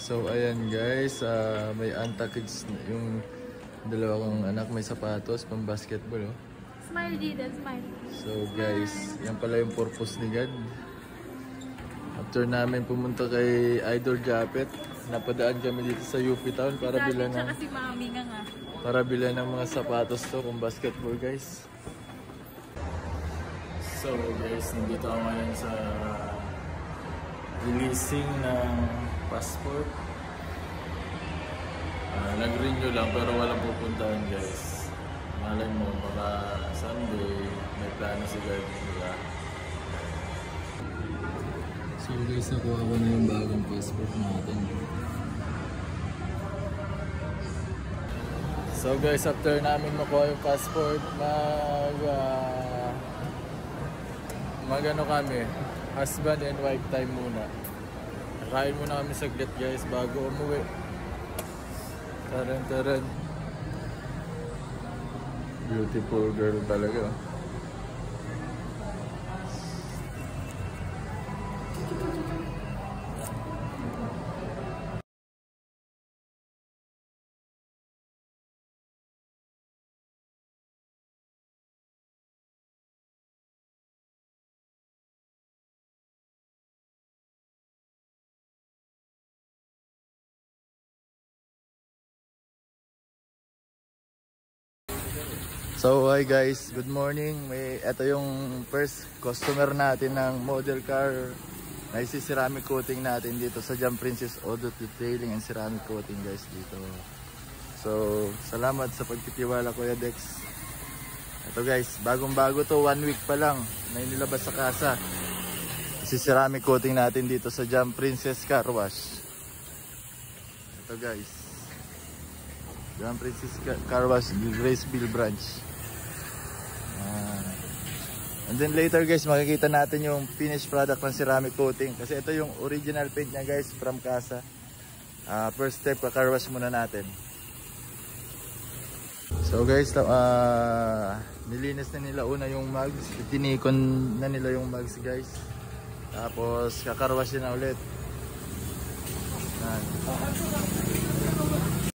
So ayan guys, may antakids yung dalawa kong anak, may sapatos pang basketball. Oh. Smile Jida, smile. So guys, yan pala yung purpose ni God. After namin pumunta kay Idol Japet, napadaan kami dito sa UP Town para bilan ng kasi mami nga. Para bilan ng mga sapatos to pang basketball guys. So guys, nandito ako ngayon sa releasing ng passport. Nag-renew lang pero walang pupuntahan guys. Malay mo, baka someday may plano si God nila. So guys, nakuha ko na yung bagong passport natin. So guys, after namin makuha yung passport, mag-ano kami, husband and wife time muna. Kain muna kami saglit guys bago umuwi. Taran. Beautiful girl talaga. So hi guys, good morning. Ito yung first customer natin ng model car na isi-ceramic coating natin dito sa Jam Princess Auto Detailing and Ceramic Coating guys dito. So salamat sa pagtitiwala Kuya Dex. Ito guys, bagong-bago to, 1 week pa lang na inilabas sa kasa. Isi-ceramic coating natin dito sa Jam Princess Car Wash. Ito guys, Jam Princess Car Wash, Graceville branch. And then later guys, makikita natin yung finished product ng ceramic coating. Kasi ito yung original paint niya guys from casa. First step, car wash muna natin. So guys, nilinis na nila una yung mugs. Tinikon na nila yung mugs guys. Tapos kakarwash na ulit.